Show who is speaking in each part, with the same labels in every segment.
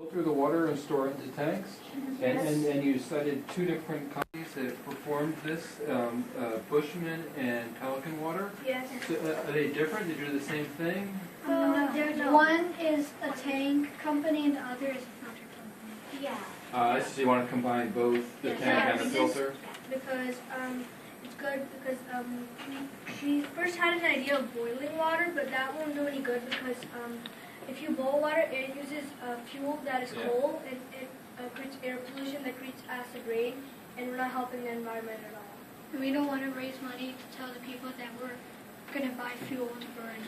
Speaker 1: Filter the water and store it into tanks. And you cited two different companies that performed this, Bushman and Pelican Water.
Speaker 2: Yes.
Speaker 1: So, are they different? They do the same thing?
Speaker 2: No. One is a tank company and the other is a filter company. Yeah.
Speaker 1: So you want to combine both the tank and the filter?
Speaker 2: Because it's good because we first had an idea of boiling water, but that won't do any good because if you boil water, it uses fuel that is coal, and it creates air pollution that creates acid rain, and we're not helping the environment at all. And we don't want to raise money to tell the people that we're going to buy fuel to burn.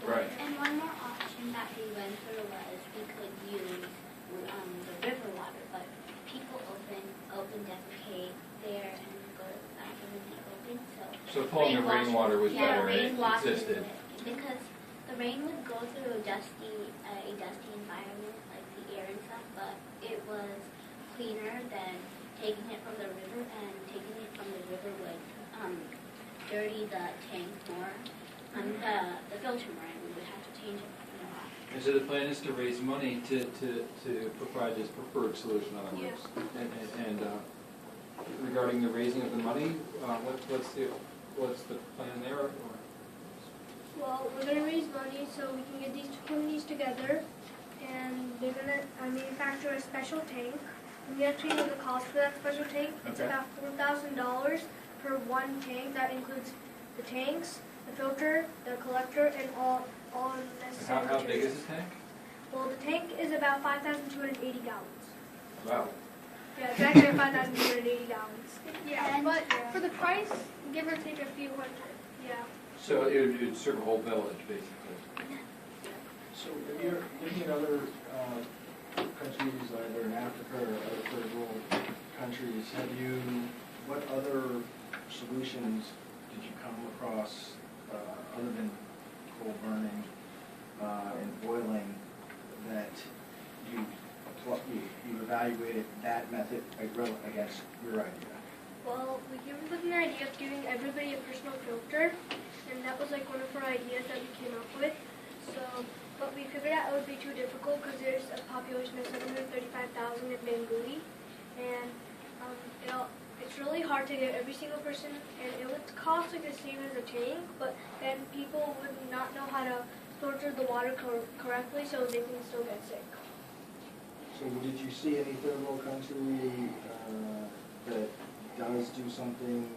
Speaker 1: Right.
Speaker 3: And one more option that we went through was we could use the river water, but people open defecate there and go to the bathroom in the open.
Speaker 1: So pulling the rainwater was better and it
Speaker 3: rainwater
Speaker 1: existed.
Speaker 3: Because the rain would go through a dusty environment, like the air and stuff, but it was cleaner than taking it from the river, and taking it from the river would dirty the tank more, the filter more, and we would have to change it more.
Speaker 1: And so the plan is to raise money to provide this preferred solution, in other words. And regarding the raising of the money, what's the plan there? Or?
Speaker 2: Well, we're going to raise money so we can get these two companies together, and they're going to manufacture a special tank. And we actually know the cost for that special tank. It's about $4,000 per one tank. That includes the tanks, the filter, the collector, and all necessary
Speaker 1: How big is the tank?
Speaker 2: Well, the tank is about 5,280 gallons.
Speaker 1: Wow.
Speaker 2: Yeah, it's actually 5,280 gallons. Yeah, but for the price, give or take a few hundred. Yeah.
Speaker 1: So it would serve a whole village, basically.
Speaker 4: So if you're looking at other countries, either in Africa or other third world countries, what other solutions did you come across other than coal burning and boiling that you evaluated that method against your idea?
Speaker 2: Well, we came up with an idea of giving everybody a personal filter, and that was like one of our ideas that we came up with. So, but we figured out it would be too difficult because there's a population of 735,000 in Bangui, and it's really hard to get every single person, and it would cost like the same as a tank, but then people would not know how to filter the water correctly, so they can still get sick.
Speaker 4: So did you see any third world country that does do something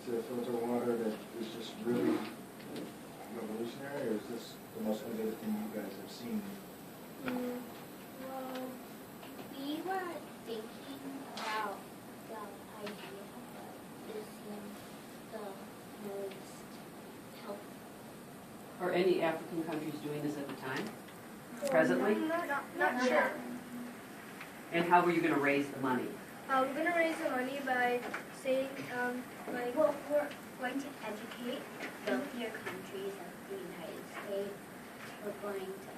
Speaker 4: to filter water that is just really revolutionary, or is this the most innovative thing you guys have seen?
Speaker 3: Well, we were thinking about the idea, but this seems the most helpful.
Speaker 5: Are any African countries doing this at the time? Presently?
Speaker 2: Not sure.
Speaker 5: And how were you going to raise the money?
Speaker 2: We're going to raise the money by saying,
Speaker 3: Well, we're going to educate wealthier countries like the United States. We're going to,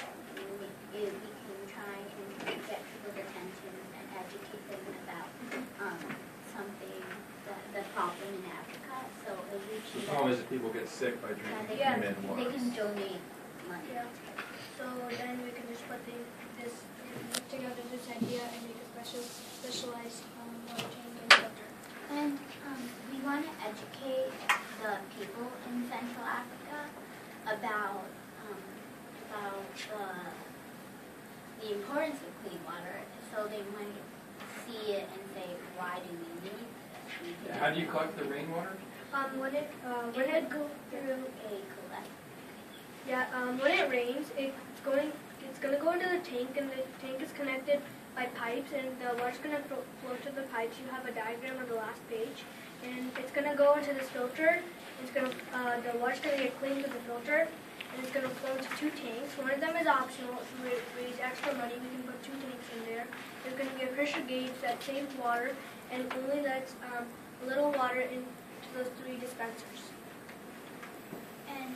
Speaker 3: we can try and get people's attention and educate them about something, the problem in Africa. So if we
Speaker 1: The problem is that people get sick by drinking human water.
Speaker 3: they can donate money.
Speaker 2: yeah. So then we can just put together this idea and make a specialized water tank and filter.
Speaker 3: And we want to educate the people in Central Africa about the importance of clean water, so they might see it and say, why do we need this?
Speaker 1: How do you collect the rainwater?
Speaker 2: When it
Speaker 3: go through a collector.
Speaker 2: when it rains, it's going to go into the tank, and the tank is connected by pipes, and the water's going to flow to the pipes. You have a diagram on the last page, and it's going to go into this filter. The water's going to get cleaned with the filter, and it's going to flow to two tanks. One of them is optional. If we raise extra money, we can put two tanks in there. There's going to be a pressure gauge that saves water and only lets a little water into those three dispensers.
Speaker 3: And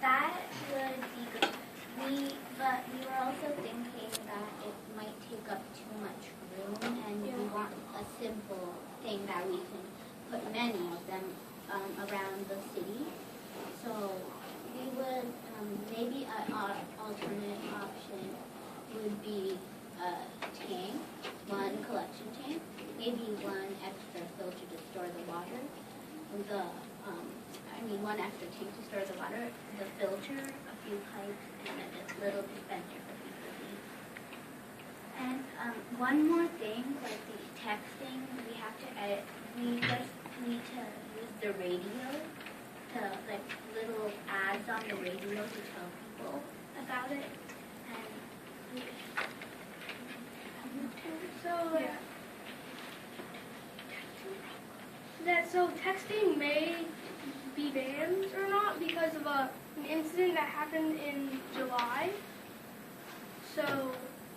Speaker 3: that would be good. But we were also thinking that it might take up too much room, and we want a simple thing that we can put many of them around the city. So we would make maybe an alternate option would be a tank, one collection tank, maybe one extra filter to store the water. One extra tank to store the water, the filter, a few pipes, and then this little dispenser for people to use. And one more thing, like the texting, we just need to use the radio to, like, little ads on the radio to tell people about it. And
Speaker 2: so texting may be banned or not because of an incident that happened in July. So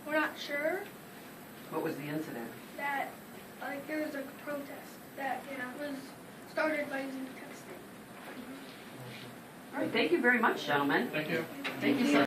Speaker 2: we're not sure
Speaker 5: What was the incident?
Speaker 2: that there was a protest that was started by using texting.
Speaker 5: All right, thank you very much, gentlemen.
Speaker 1: Thank you.
Speaker 5: Thank you so